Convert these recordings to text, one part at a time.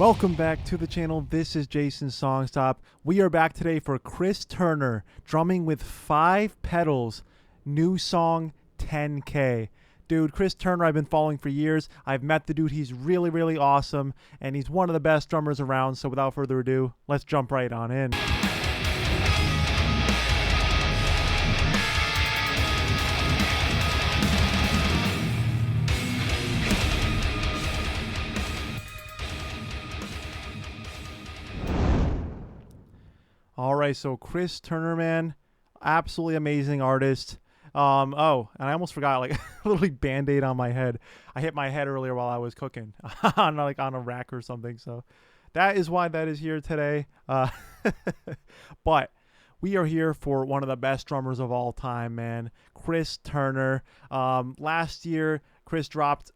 Welcome back to the channel. This is Jason Songstop. We are back today for Chris Turner drumming with 5 pedals. New song 10K. Dude, Chris Turner I've been following for years. I've met the dude. He's really awesome, and he's one of the best drummers around. So without further ado, let's jump right on in. All right, so Chris Turner, man, absolutely amazing artist. Oh, and I almost forgot, like, literally Band-Aid on my head. I hit my head earlier while I was cooking on a rack or something. So that is why that is here today. But we are here for one of the best drummers of all time, man, Chris Turner. Last year, Chris dropped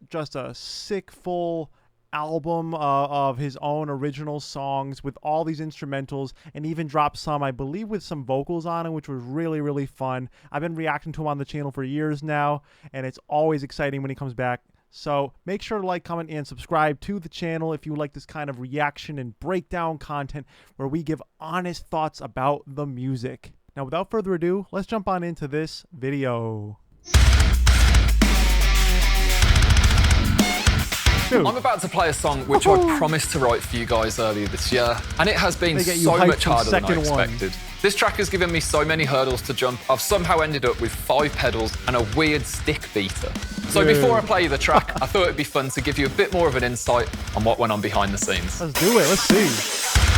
just a sick full album of his own original songs with all these instrumentals, and even dropped some, I believe, with some vocals on it, which was really fun. I've been reacting to him on the channel for years now, and it's always exciting when he comes back. So make sure to like, comment, and subscribe to the channel if you like this kind of reaction and breakdown content where we give honest thoughts about the music. Now, without further ado, let's jump on into this video. Dude. I'm about to play a song which I promised to write for you guys earlier this year, and it has been so much harder than I expected. This track has given me so many hurdles to jump. I've somehow ended up with 5 pedals and a weird stick beater. So before I play you the track, I thought it'd be fun to give you a bit more of an insight on what went on behind the scenes. Let's do it, let's see.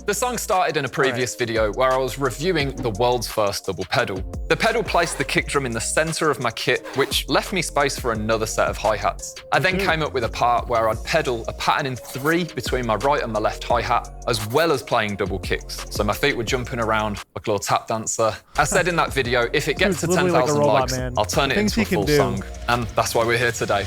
The song started in a previous video where I was reviewing the world's first double pedal. The pedal placed the kick drum in the center of my kit, which left me space for another set of hi-hats. I then came up with a part where I'd pedal a pattern in 3 between my right and my left hi-hat, as well as playing double kicks. So my feet were jumping around like a little tap dancer. I said in that video, if it gets to 10,000 likes, I'll turn it into a full song. And that's why we're here today.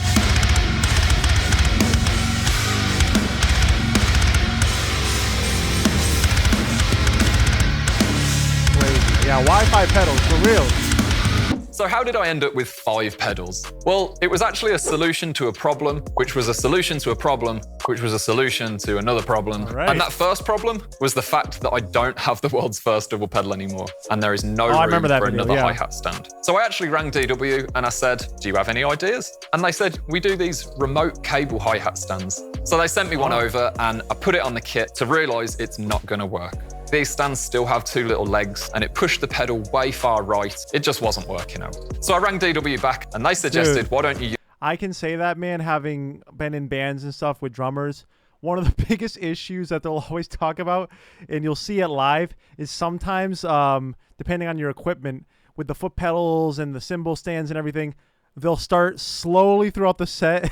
Yeah, Wi-Fi pedals, for real. So how did I end up with 5 pedals? Well, it was actually a solution to a problem, which was a solution to a problem, which was a solution to another problem. Right. And that first problem was the fact that I don't have the world's first double pedal anymore, and there is no room for another hi-hat stand. So I actually rang DW and I said, do you have any ideas? And they said, we do these remote cable hi-hat stands. So they sent me one over and I put it on the kit to realize it's not gonna work. These stands still have 2 little legs, and it pushed the pedal way far right. It just wasn't working out. So I rang DW back, and they suggested, why don't you... I can say that, man, having been in bands and stuff with drummers, one of the biggest issues that they'll always talk about, and you'll see it live, is sometimes, depending on your equipment, with the foot pedals and the cymbal stands and everything, they'll start slowly throughout the set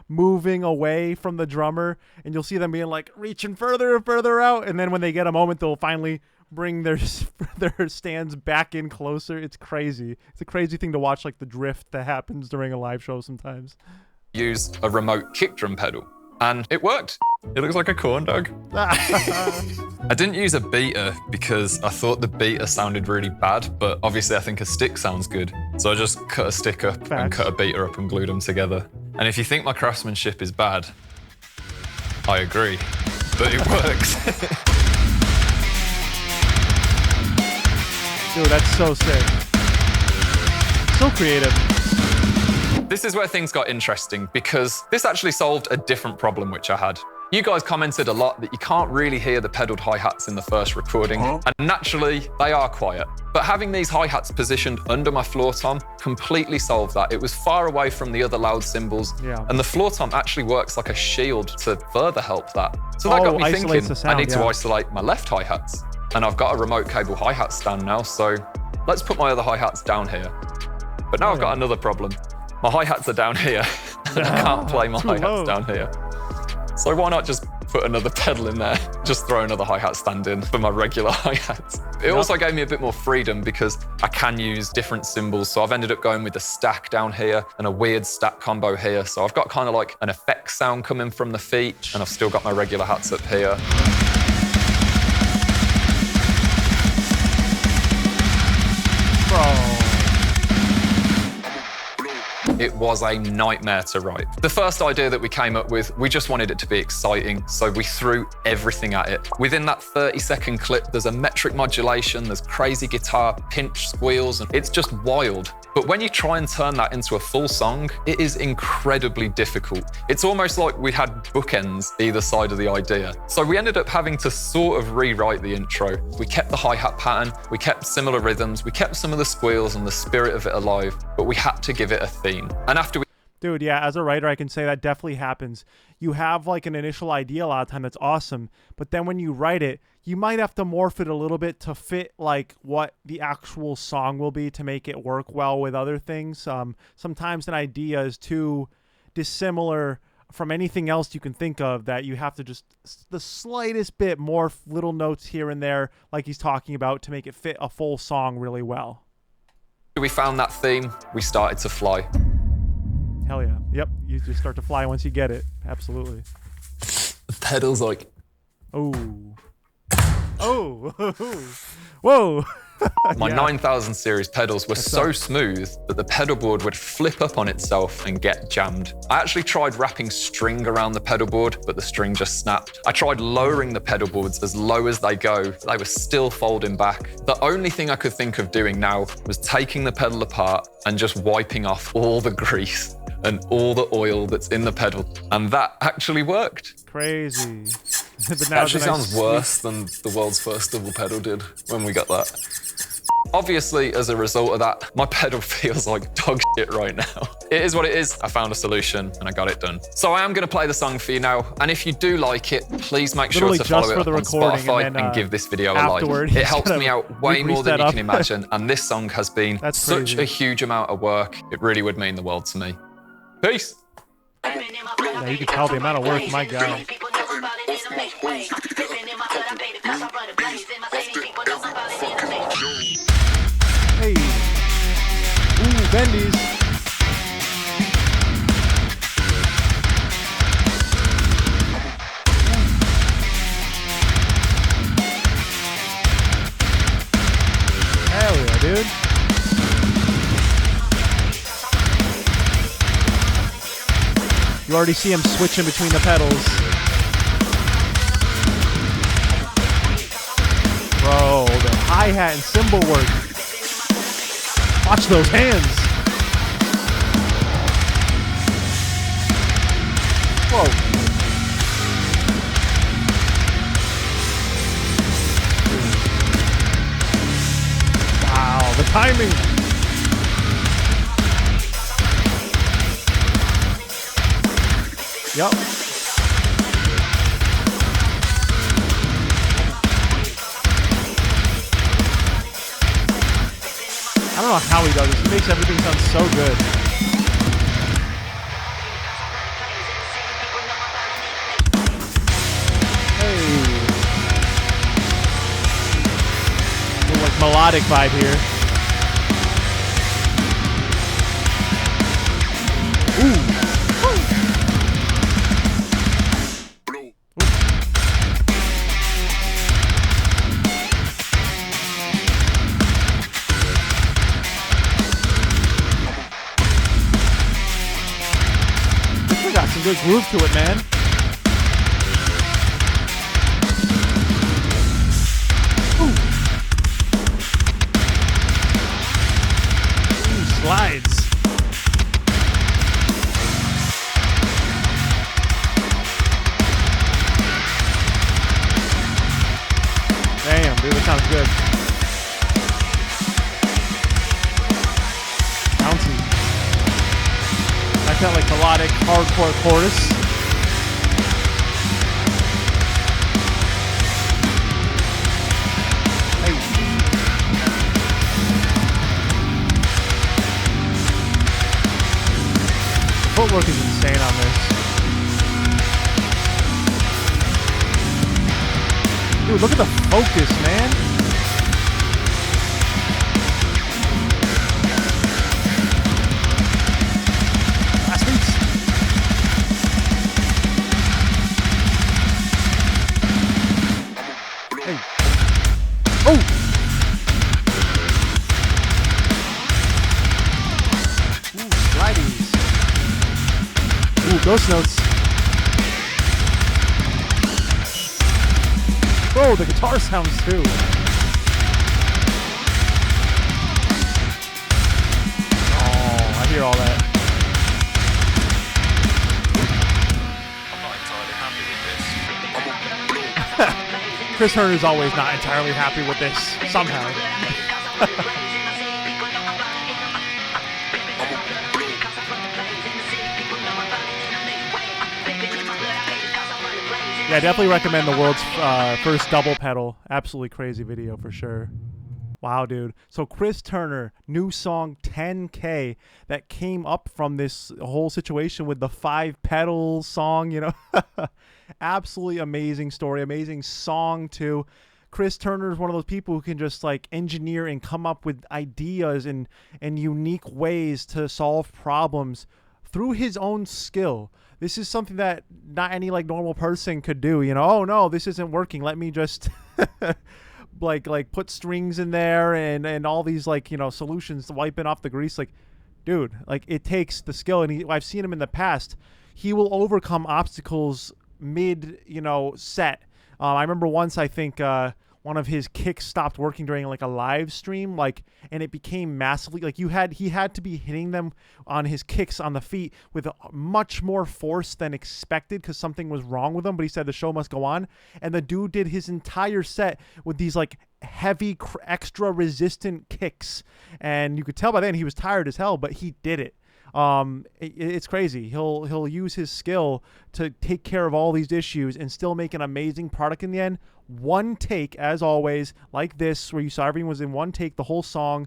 moving away from the drummer, and you'll see them being like reaching further and further out, and then when they get a moment, they'll finally bring their stands back in closer. It's crazy. It's a crazy thing to watch, like the drift that happens during a live show sometimes. Use a remote kick drum pedal, and it worked. It looks like a corn dog. I didn't use a beater because I thought the beater sounded really bad, but obviously I think a stick sounds good. So I just cut a stick up and cut a beater up and glued them together. And if you think my craftsmanship is bad, I agree, but it works. Dude, that's so sick. So creative. This is where things got interesting because this actually solved a different problem which I had. You guys commented a lot that you can't really hear the pedaled hi-hats in the first recording, and naturally, they are quiet. But having these hi-hats positioned under my floor tom completely solved that. It was far away from the other loud cymbals, and the floor tom actually works like a shield to further help that. So that got me thinking, I need to isolate my left hi-hats. And I've got a remote cable hi-hat stand now, so let's put my other hi-hats down here. But now I've got another problem. My hi-hats are down here, and I can't play my hi-hats down here. So why not just put another pedal in there? Just throw another hi-hat stand in for my regular hi-hats. It also gave me a bit more freedom because I can use different cymbals. So I've ended up going with a stack down here and a weird stack combo here. So I've got kind of like an effect sound coming from the feet, and I've still got my regular hats up here. it was a nightmare to write. The first idea that we came up with, we just wanted it to be exciting, so we threw everything at it. Within that 30-second clip, there's a metric modulation, there's crazy guitar, pinch squeals, and it's just wild. But when you try and turn that into a full song, it is incredibly difficult. It's almost like we had bookends either side of the idea. So we ended up having to sort of rewrite the intro. We kept the hi-hat pattern, we kept similar rhythms, we kept some of the squeals and the spirit of it alive, but we had to give it a theme. And after we Dude, yeah, as a writer, I can say that definitely happens. You have like an initial idea a lot of time that's awesome, but then when you write it, you might have to morph it a little bit to fit like what the actual song will be to make it work well with other things. Sometimes an idea is too dissimilar from anything else you can think of that you have to just the slightest bit morph little notes here and there like he's talking about to make it fit a full song really well. we found that theme, we started to fly. Hell yeah. Yep, you just start to fly once you get it. Absolutely. The pedals like... Oh. Oh. Whoa. My Yeah. 9000 series pedals were so smooth that the pedal board would flip up on itself and get jammed. I actually tried wrapping string around the pedal board, but the string just snapped. I tried lowering the pedal boards as low as they go. They were still folding back. The only thing I could think of doing now was taking the pedal apart and just wiping off all the grease and all the oil that's in the pedal. And that actually worked. Crazy. But It now actually it's a nice sounds worse than the world's first double pedal did when we got that. Obviously, as a result of that, my pedal feels like dog shit right now. It is what it is. I found a solution and I got it done. So I am going to play the song for you now. And if you do like it, please make sure Literally to just follow for it the on recording Spotify and then, and give this video a like. afterward, It he's helps gonna me out way more re-grease than that you up. can imagine. And this song has been That's such crazy. a huge amount of work. It really would mean the world to me. Peace. Yeah, you can tell the amount of work, my God. Hey. Ooh, bendies. Hell yeah, dude. You already see him switching between the pedals. Bro, the hi-hat and cymbal work. Watch those hands. Whoa. Wow, the timing. Yep. I don't know how he does this. He makes everything sound so good. Hey. Little like melodic vibe here. Ooh. Got some good groove to it, man. Ooh. Ooh, slides. Damn, dude, that sounds good. Bouncy. Like that, like melodic, hardcore chorus. Hey. The footwork is insane on this. Dude, look at the focus, man. Hey. Oh! Ooh, slideys. bass notes. Oh, the guitar sounds too. Oh, I hear all that. I'm not entirely happy with this. Chris Turner's always not entirely happy with this, somehow. Yeah, definitely recommend the world's first double pedal. Absolutely crazy video for sure. Wow, dude. So Chris Turner, new song 10K that came up from this whole situation with the 5 pedals song, you know. Absolutely amazing story, amazing song too. Chris Turner is one of those people who can just like engineer and come up with ideas and unique ways to solve problems through his own skill. This is something that not any like normal person could do, you know. Oh no, this isn't working. Let me just like put strings in there and all these like, you know, solutions to wiping off the grease. Like, dude, like it takes the skill, and I've seen him in the past. He will overcome obstacles mid, you know, set. I remember once I think one of his kicks stopped working during like a live stream, like, and it became massively like he had to be hitting them on his kicks on the feet with much more force than expected because something was wrong with him. But he said the show must go on, and the dude did his entire set with these like heavy extra resistant kicks, and you could tell by then he was tired as hell, but he did it. It's crazy. He'll use his skill to take care of all these issues and still make an amazing product in the end. One take, as always, like this, where you saw everything was in one take, the whole song.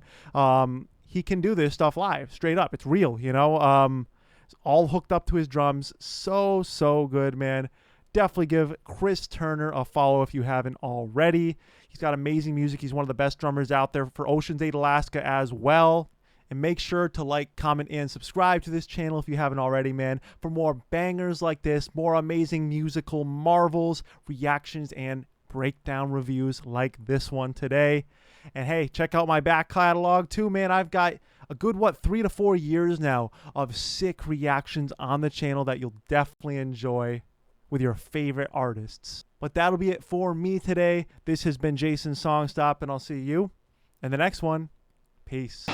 He can do this stuff live, straight up. It's real, you know. It's all hooked up to his drums. So good, man. Definitely give Chris Turner a follow if you haven't already. He's got amazing music. He's one of the best drummers out there for Ocean's 8 Alaska as well. And make sure to like, comment, and subscribe to this channel if you haven't already, man, for more bangers like this, more amazing musical marvels, reactions, and breakdown reviews like this one today. And hey, check out my back catalog too, man. I've got a good, 3 to 4 years now of sick reactions on the channel that you'll definitely enjoy with your favorite artists. But that'll be it for me today. This has been Jason Songstop, and I'll see you in the next one. Peace.